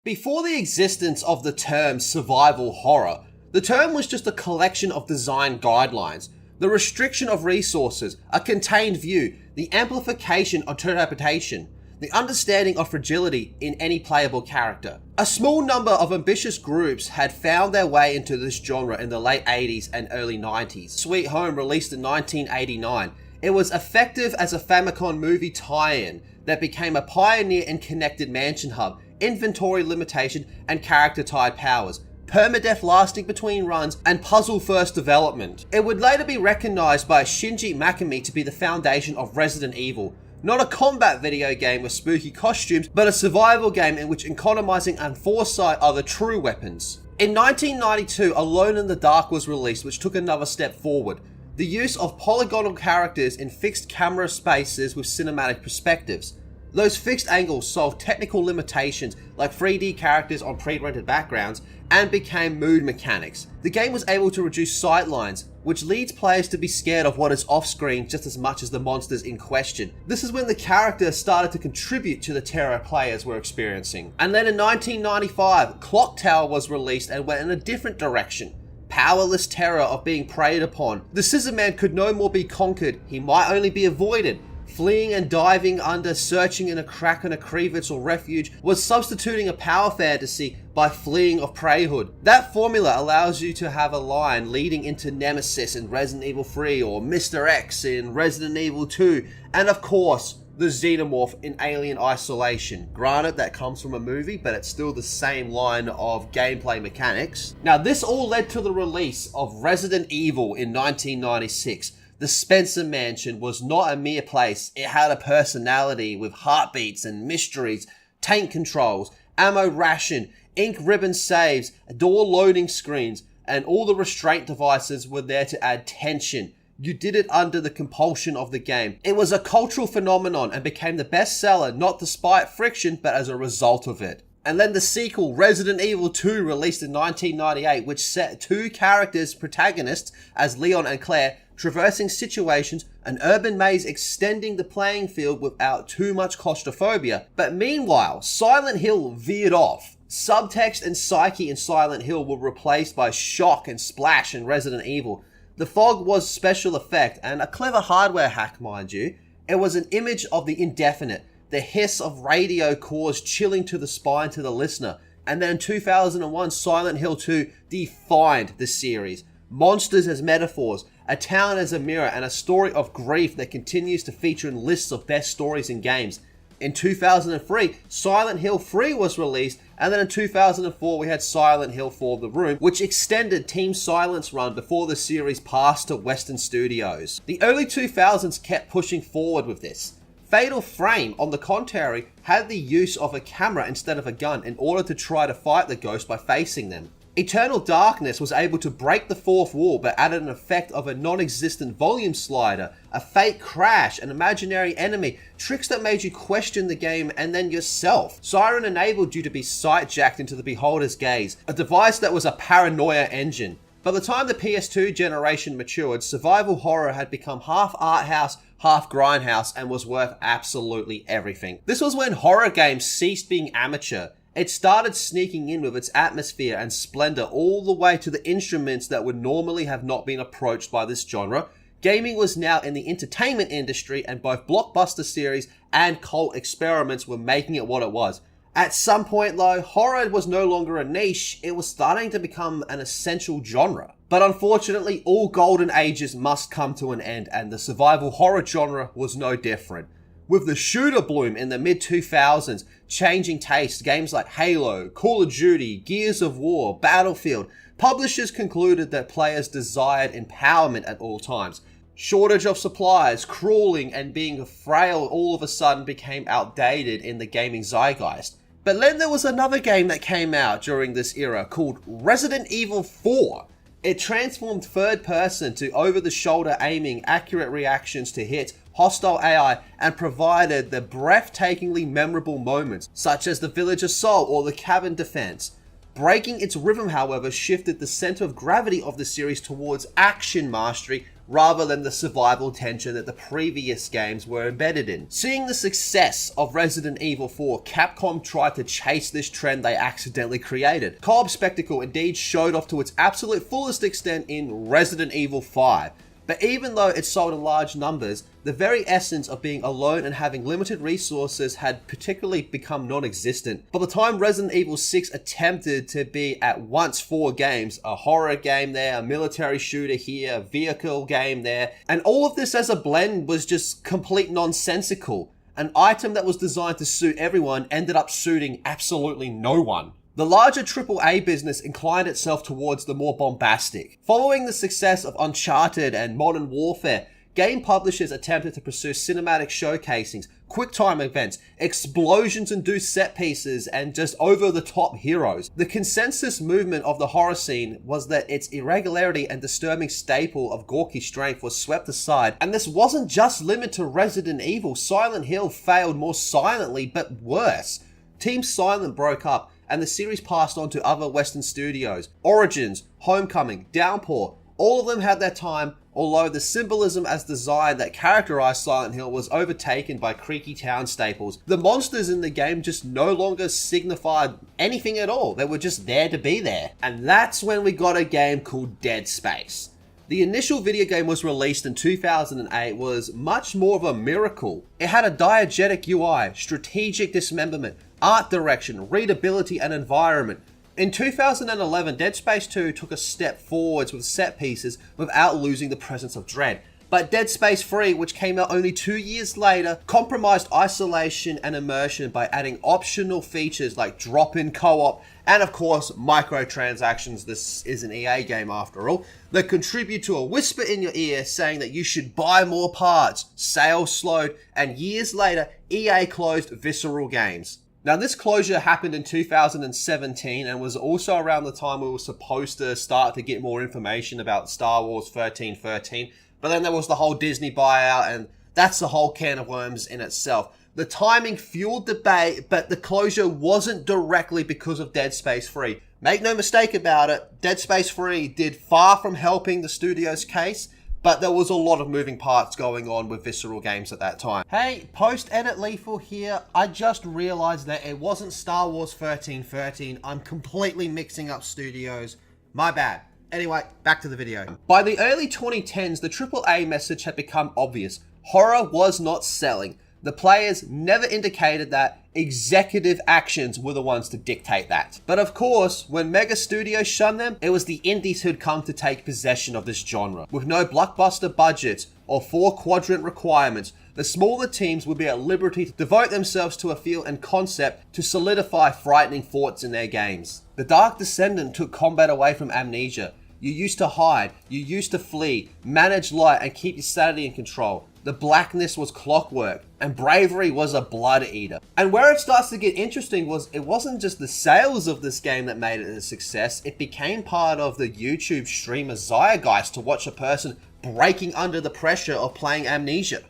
Before the existence of the term survival horror, the term was just a collection of design guidelines, the restriction of resources, a contained view, the amplification of interpretation, the understanding of fragility in any playable character. A small number of ambitious groups had found their way into this genre in the late 80s and early 90s. Sweet Home, released in 1989, it was effective as a Famicom movie tie-in that became a pioneer in connected mansion hub, inventory limitation, and character-tied powers, permadeath lasting between runs, and puzzle-first development. It would later be recognized by Shinji Mikami to be the foundation of Resident Evil. Not a combat video game with spooky costumes, but a survival game in which economizing and foresight are the true weapons. In 1992, Alone in the Dark was released, which took another step forward. The use of polygonal characters in fixed camera spaces with cinematic perspectives. Those fixed angles solved technical limitations like 3D characters on pre-rendered backgrounds and became mood mechanics. The game was able to reduce sightlines, which leads players to be scared of what is off-screen just as much as the monsters in question. This is when the character started to contribute to the terror players were experiencing. And then in 1995, Clock Tower was released and went in a different direction. Powerless terror of being preyed upon. The Scissor Man could no more be conquered, he might only be avoided. Fleeing and diving under, searching in a crack in a crevice or refuge was substituting a power fantasy by fleeing of preyhood. That formula allows you to have a line leading into Nemesis in Resident Evil 3 or Mr. X in Resident Evil 2, and of course, the Xenomorph in Alien Isolation. Granted, that comes from a movie, but it's still the same line of gameplay mechanics. Now, this all led to the release of Resident Evil in 1996. The Spencer Mansion was not a mere place, it had a personality with heartbeats and mysteries, tank controls, ammo ration, ink ribbon saves, door loading screens, and all the restraint devices were there to add tension. You did it under the compulsion of the game. It was a cultural phenomenon and became the bestseller not despite friction but as a result of it. And then the sequel, Resident Evil 2, released in 1998, which set two characters, protagonists, as Leon and Claire, traversing situations, an urban maze extending the playing field without too much claustrophobia. But meanwhile, Silent Hill veered off. Subtext and psyche in Silent Hill were replaced by shock and splash in Resident Evil. The fog was special effect and a clever hardware hack, mind you. It was an image of the indefinite. The hiss of radio caused chilling to the spine to the listener. And then in 2001, Silent Hill 2 defined the series. Monsters as metaphors, a town as a mirror, and a story of grief that continues to feature in lists of best stories in games. In 2003, Silent Hill 3 was released, and then in 2004 we had Silent Hill 4: The Room, which extended Team Silent's run before the series passed to Western Studios. The early 2000s kept pushing forward with this. Fatal Frame, on the contrary, had the use of a camera instead of a gun in order to try to fight the ghost by facing them. Eternal Darkness was able to break the fourth wall but added an effect of a non-existent volume slider, a fake crash, an imaginary enemy, tricks that made you question the game and then yourself. Siren enabled you to be sight-jacked into the beholder's gaze, a device that was a paranoia engine. By the time the PS2 generation matured, survival horror had become half art house, half grindhouse, and was worth absolutely everything. This was when horror games ceased being amateur. It started sneaking in with its atmosphere and splendor all the way to the instruments that would normally have not been approached by this genre. Gaming was now in the entertainment industry, and both blockbuster series and cult experiments were making it what it was. At some point though, horror was no longer a niche, it was starting to become an essential genre. But unfortunately, all golden ages must come to an end, and the survival horror genre was no different. With the shooter bloom in the mid-2000s changing taste, games like Halo, Call of Duty, Gears of War, Battlefield, publishers concluded that players desired empowerment at all times. Shortage of supplies, crawling, and being frail all of a sudden became outdated in the gaming zeitgeist. But then there was another game that came out during this era called Resident Evil 4. It transformed third person to over-the-shoulder aiming, accurate reactions to hits, hostile AI, and provided the breathtakingly memorable moments, such as the village assault or the cabin defense. Breaking its rhythm, however, shifted the center of gravity of the series towards action mastery rather than the survival tension that the previous games were embedded in. Seeing the success of Resident Evil 4, Capcom tried to chase this trend they accidentally created. Co-op spectacle indeed showed off to its absolute fullest extent in Resident Evil 5. But even though it sold in large numbers, the very essence of being alone and having limited resources had particularly become non-existent. By the time Resident Evil 6 attempted to be at once 4 games, a horror game there, a military shooter here, a vehicle game there, and all of this as a blend was just complete nonsensical. An item that was designed to suit everyone ended up suiting absolutely no one. The larger AAA business inclined itself towards the more bombastic. Following the success of Uncharted and Modern Warfare, game publishers attempted to pursue cinematic showcasings, quick-time events, explosions-induced set pieces, and just over-the-top heroes. The consensus movement of the horror scene was that its irregularity and disturbing staple of gawky strength was swept aside, and this wasn't just limited to Resident Evil. Silent Hill failed more silently, but worse. Team Silent broke up, and the series passed on to other Western studios. Origins, Homecoming, Downpour, all of them had their time, although the symbolism as design that characterized Silent Hill was overtaken by creaky town staples. The monsters in the game just no longer signified anything at all. They were just there to be there. And that's when we got a game called Dead Space. The initial video game was released in 2008 was much more of a miracle. It had a diegetic UI, strategic dismemberment, art direction, readability, and environment. In 2011, Dead Space 2 took a step forwards with set pieces without losing the presence of dread. But Dead Space 3, which came out only 2 years later, compromised isolation and immersion by adding optional features like drop-in co-op and of course microtransactions. This is an EA game after all, that contribute to a whisper in your ear saying that you should buy more parts. Sales slowed, and years later, EA closed Visceral Games. Now, this closure happened in 2017 and was also around the time we were supposed to start to get more information about Star Wars 1313. But then there was the whole Disney buyout, and that's a whole can of worms in itself. The timing fueled debate, but the closure wasn't directly because of Dead Space 3. Make no mistake about it, Dead Space 3 did far from helping the studio's case, but there was a lot of moving parts going on with Visceral Games at that time. Hey, post-edit Lethal here. I just realized that it wasn't Star Wars 1313. I'm completely mixing up studios. My bad. Anyway, back to the video. By the early 2010s, the AAA message had become obvious. Horror was not selling. The players never indicated that. Executive actions were the ones to dictate that. But of course, when mega studios shunned them, it was the indies who'd come to take possession of this genre. With no blockbuster budgets or 4-quadrant requirements, the smaller teams would be at liberty to devote themselves to a feel and concept to solidify frightening thoughts in their games. The Dark Descendant took combat away from Amnesia. You used to hide, you used to flee, manage light and keep your sanity in control. The blackness was clockwork, and bravery was a blood eater. And where it starts to get interesting was it wasn't just the sales of this game that made it a success, it became part of the YouTube streamer zeitgeist to watch a person breaking under the pressure of playing Amnesia.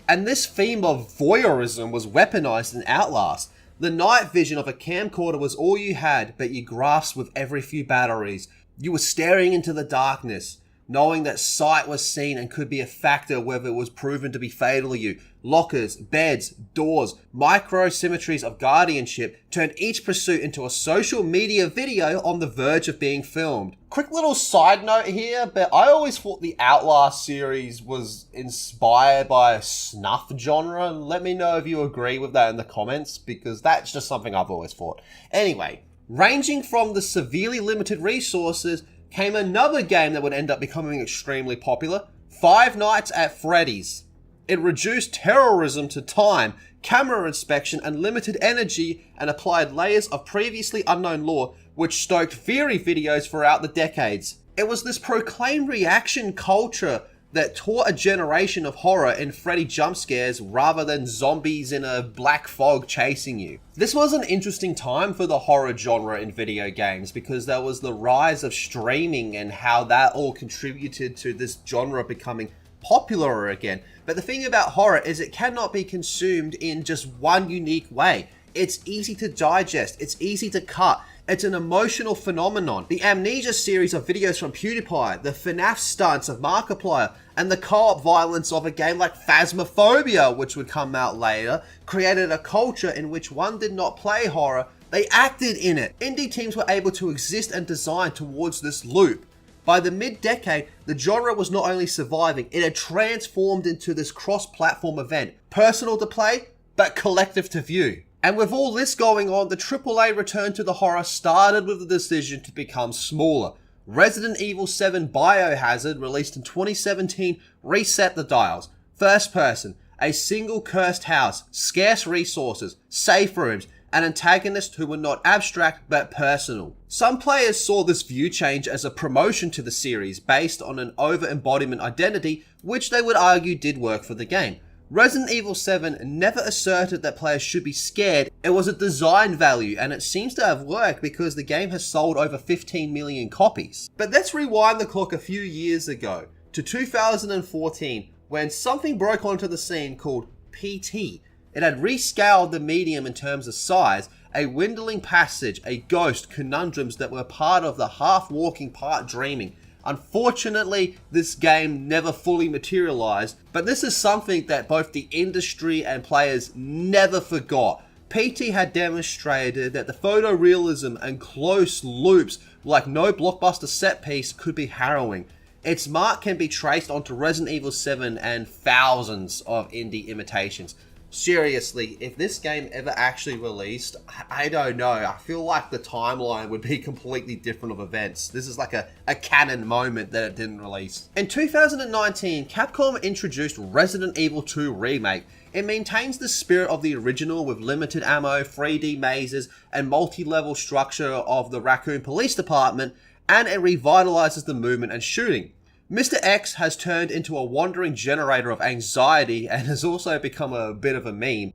And this theme of voyeurism was weaponized in Outlast. The night vision of a camcorder was all you had, but you grasped with every few batteries. You were staring into the darkness, knowing that sight was seen and could be a factor whether it was proven to be fatal to you. Lockers, beds, doors, micro-symmetries of guardianship turned each pursuit into a social media video on the verge of being filmed. Quick little side note here, but I always thought the Outlast series was inspired by a snuff genre. Let me know if you agree with that in the comments, because that's just something I've always thought. Anyway, ranging from the severely limited resources came another game that would end up becoming extremely popular, Five Nights at Freddy's. It reduced terrorism to time, camera inspection, and limited energy, and applied layers of previously unknown lore, which stoked theory videos throughout the decades. It was this proclaimed reaction culture that taught a generation of horror in Freddy jump scares rather than zombies in a black fog chasing you. This was an interesting time for the horror genre in video games because there was the rise of streaming and how that all contributed to this genre becoming popular again. But the thing about horror is it cannot be consumed in just one unique way. It's easy to digest, it's easy to cut, It's an emotional phenomenon. The Amnesia series of videos from PewDiePie, the FNAF stunts of Markiplier, and the co-op violence of a game like Phasmophobia, which would come out later, created a culture in which one did not play horror, they acted in it. Indie teams were able to exist and design towards this loop. By the mid-decade, the genre was not only surviving, it had transformed into this cross-platform event, personal to play, but collective to view. And with all this going on, the AAA return to the horror started with the decision to become smaller. Resident Evil 7 Biohazard, released in 2017, reset the dials. First person, a single cursed house, scarce resources, safe rooms, and antagonists who were not abstract but personal. Some players saw this view change as a promotion to the series based on an over-embodiment identity, which they would argue did work for the game. Resident Evil 7 never asserted that players should be scared, it was a design value, and it seems to have worked because the game has sold over 15 million copies. But let's rewind the clock a few years ago, to 2014, when something broke onto the scene called PT. It had rescaled the medium in terms of size, a windling passage, a ghost, conundrums that were part of the half walking, part dreaming. Unfortunately, this game never fully materialized, but this is something that both the industry and players never forgot. PT had demonstrated that the photorealism and close loops like no blockbuster set piece could be harrowing. Its mark can be traced onto Resident Evil 7 and thousands of indie imitations. Seriously, if this game ever actually released, I don't know. I feel like the timeline would be completely different of events. This is like a canon moment that it didn't release. In 2019, Capcom introduced Resident Evil 2 Remake. It maintains the spirit of the original with limited ammo, 3D mazes, and multi-level structure of the Raccoon Police Department, and it revitalizes the movement and shooting. Mr. X has turned into a wandering generator of anxiety and has also become a bit of a meme.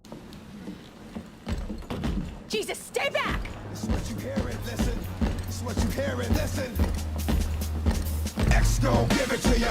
Jesus, stay back! This is what you hear and listen. This is what you hear and listen. X gon' give it to you.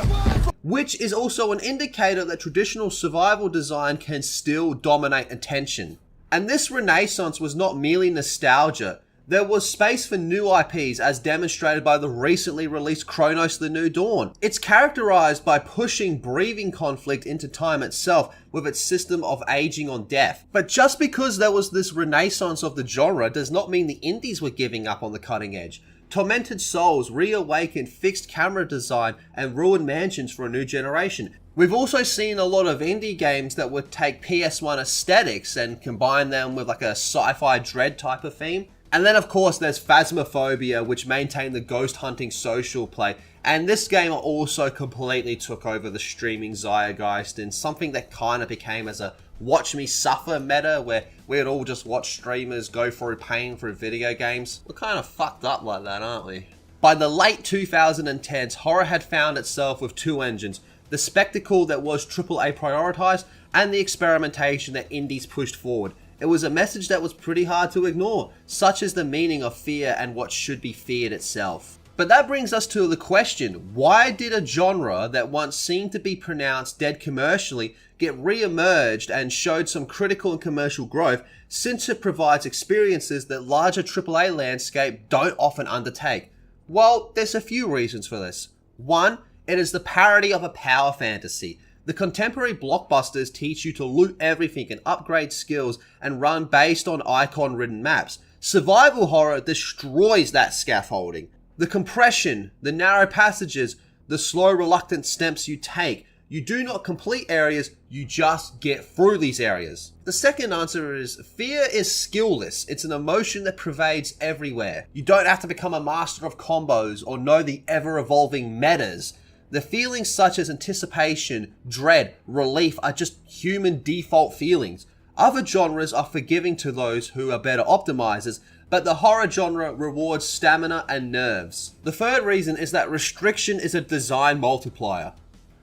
Which is also an indicator that traditional survival design can still dominate attention. And this renaissance was not merely nostalgia. There was space for new IPs as demonstrated by the recently released Chronos: The New Dawn. It's characterized by pushing breathing conflict into time itself with its system of aging on death. But just because there was this renaissance of the genre does not mean the indies were giving up on the cutting edge. Tormented Souls reawakened fixed camera design and ruined mansions for a new generation. We've also seen a lot of indie games that would take PS1 aesthetics and combine them with like a sci-fi dread type of theme. And then of course there's Phasmophobia, which maintained the ghost hunting social play. And this game also completely took over the streaming zeitgeist in something that kind of became as a watch me suffer meta, where we'd all just watch streamers go through pain through video games. We're kind of fucked up like that, aren't we? By the late 2010s, horror had found itself with two engines. The spectacle that was AAA prioritized, and the experimentation that indies pushed forward. It was a message that was pretty hard to ignore, such as the meaning of fear and what should be feared itself. But that brings us to the question, why did a genre that once seemed to be pronounced dead commercially get re-emerged and showed some critical and commercial growth, since it provides experiences that larger AAA landscape don't often undertake? Well, there's a few reasons for this. One, it is the parody of a power fantasy. The contemporary blockbusters teach you to loot everything and upgrade skills and run based on icon-ridden maps. Survival horror destroys that scaffolding. The compression, the narrow passages, the slow reluctant steps you take. You do not complete areas, you just get through these areas. The second answer is, fear is skillless. It's an emotion that pervades everywhere. You don't have to become a master of combos or know the ever-evolving metas. The feelings such as anticipation, dread, relief are just human default feelings. Other genres are forgiving to those who are better optimizers, but the horror genre rewards stamina and nerves. The third reason is that restriction is a design multiplier.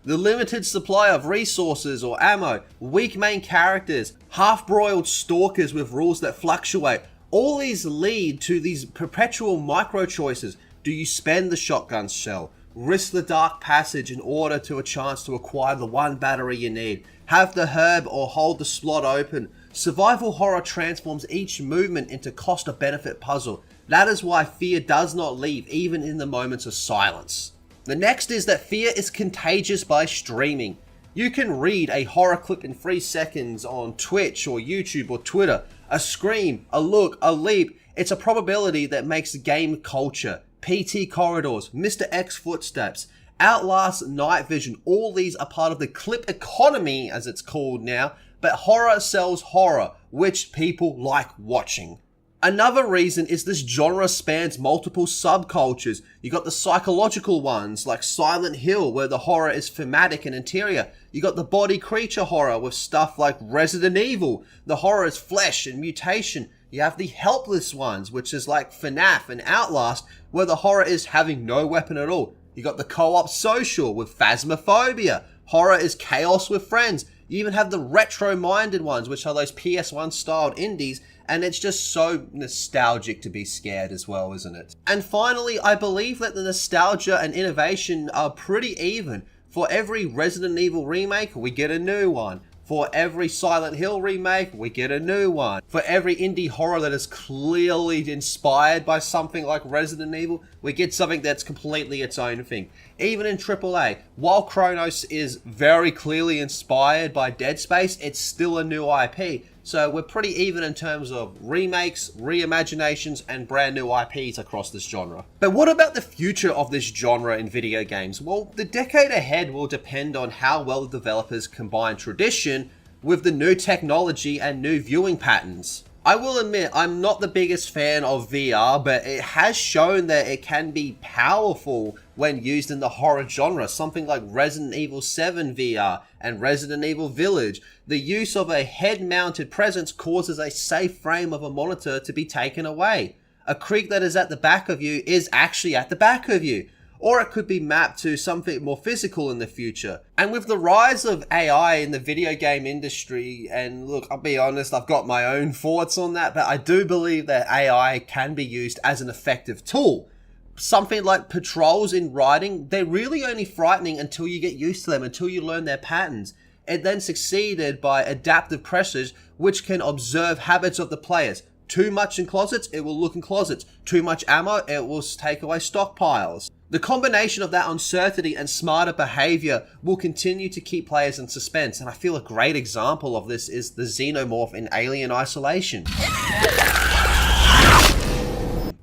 The limited supply of resources or ammo, weak main characters, half-broiled stalkers with rules that fluctuate, all these lead to these perpetual micro choices. Do you spend the shotgun shell? Risk the dark passage in order to a chance to acquire the one battery you need. Have the herb or hold the slot open. Survival horror transforms each movement into cost-of-benefit puzzle. That is why fear does not leave even in the moments of silence. The next is that fear is contagious by streaming. You can read a horror clip in 3 seconds on Twitch or YouTube or Twitter. A scream, a look, a leap. It's a probability that makes game culture. PT corridors, Mr. X footsteps, Outlast, night vision, all these are part of the clip economy as it's called now, but horror sells horror, which people like watching. Another reason is this genre spans multiple subcultures. You got the psychological ones like Silent Hill, where the horror is thematic and interior. You got the body creature horror with stuff like Resident Evil. The horror is flesh and mutation. You have the helpless ones, which is like FNAF and Outlast, where the horror is having no weapon at all. You got the co-op social with Phasmophobia. Horror is chaos with friends. You even have the retro-minded ones, which are those PS1 styled indies, and it's just so nostalgic to be scared as well, isn't it? And finally, I believe that the nostalgia and innovation are pretty even. For every Resident Evil remake, we get a new one. For every Silent Hill remake, we get a new one. For every indie horror that is clearly inspired by something like Resident Evil, we get something that's completely its own thing. Even in AAA, while Chronos is very clearly inspired by Dead Space, it's still a new IP. So we're pretty even in terms of remakes, reimaginations, and brand new IPs across this genre. But what about the future of this genre in video games? Well, the decade ahead will depend on how well the developers combine tradition with the new technology and new viewing patterns. I will admit, I'm not the biggest fan of VR, but it has shown that it can be powerful when used in the horror genre. Something like Resident Evil 7 VR and Resident Evil Village. The use of a head-mounted presence causes a safe frame of a monitor to be taken away. A creek that is at the back of you is actually at the back of you. Or it could be mapped to something more physical in the future. And with the rise of AI in the video game industry, and look, I'll be honest, I've got my own thoughts on that, but I do believe that AI can be used as an effective tool. Something like patrols in writing, they're really only frightening until you get used to them, until you learn their patterns. It then succeeded by adaptive pressures, which can observe habits of the players. Too much in closets, it will look in closets. Too much ammo, it will take away stockpiles. The combination of that uncertainty and smarter behavior will continue to keep players in suspense, and I feel a great example of this is the xenomorph in Alien Isolation.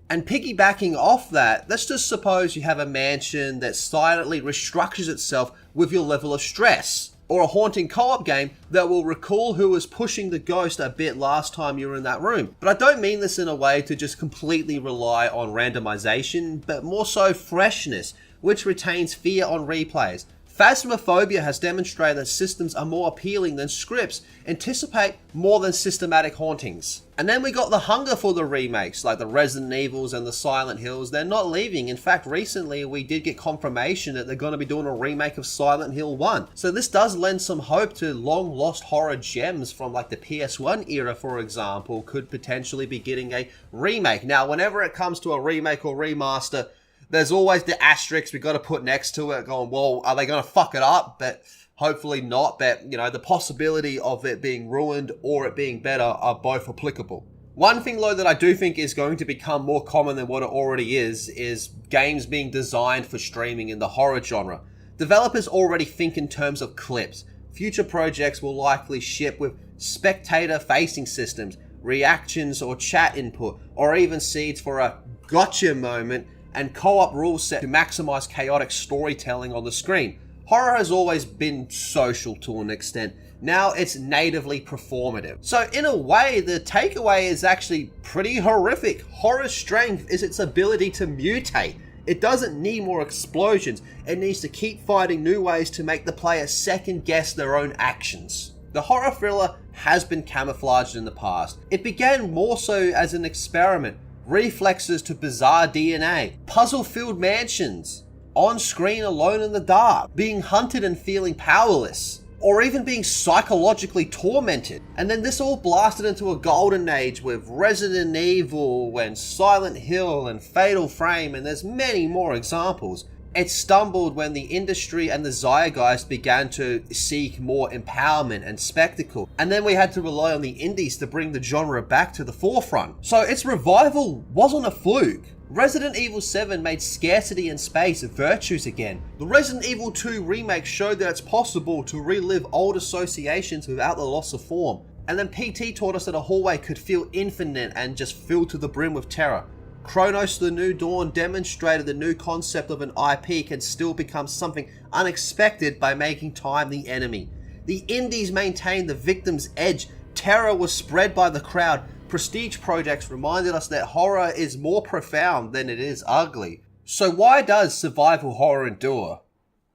And piggybacking off that, let's just suppose you have a mansion that silently restructures itself with your level of stress. Or a haunting co-op game that will recall who was pushing the ghost a bit last time you were in that room. But I don't mean this in a way to just completely rely on randomization, but more so freshness, which retains fear on replays. Phasmophobia has demonstrated that systems are more appealing than scripts, anticipate more than systematic hauntings. And then we got the hunger for the remakes, like the Resident Evils and the Silent Hills. They're not leaving. In fact, recently we did get confirmation that they're going to be doing a remake of Silent Hill 1. So this does lend some hope to long lost horror gems from like the PS1 era, for example, could potentially be getting a remake. Now, whenever it comes to a remake or remaster, there's always the asterisk we got to put next to it going, well, are they going to fuck it up? But hopefully not. But, you know, the possibility of it being ruined or it being better are both applicable. One thing, though, that I do think is going to become more common than what it already is games being designed for streaming in the horror genre. Developers already think in terms of clips. Future projects will likely ship with spectator-facing systems, reactions or chat input, or even seeds for a gotcha moment and co-op rules set to maximize chaotic storytelling on the screen. Horror has always been social to an extent. Now it's natively performative. So in a way, the takeaway is actually pretty horrific. Horror's strength is its ability to mutate. It doesn't need more explosions. It needs to keep finding new ways to make the player second guess their own actions. The horror thriller has been camouflaged in the past. It began more so as an experiment. Reflexes to bizarre DNA, puzzle-filled mansions, on-screen alone in the dark, being hunted and feeling powerless, or even being psychologically tormented. And then this all blasted into a golden age with Resident Evil and Silent Hill and Fatal Frame, and there's many more examples. It stumbled when the industry and the zeitgeist began to seek more empowerment and spectacle, and then we had to rely on the indies to bring the genre back to the forefront. So its revival wasn't a fluke. Resident Evil 7 made scarcity and space virtues again. The Resident Evil 2 remake showed that it's possible to relive old associations without the loss of form. And then PT taught us that a hallway could feel infinite and just filled to the brim with terror. Chronos The New Dawn demonstrated the new concept of an IP can still become something unexpected by making time the enemy. The indies maintained the victim's edge. Terror was spread by the crowd. Prestige projects reminded us that horror is more profound than it is ugly. So why does survival horror endure?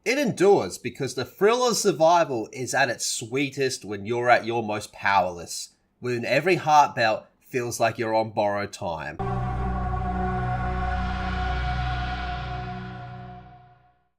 It endures because the thrill of survival is at its sweetest when you're at your most powerless, when every heartbeat feels like you're on borrowed time.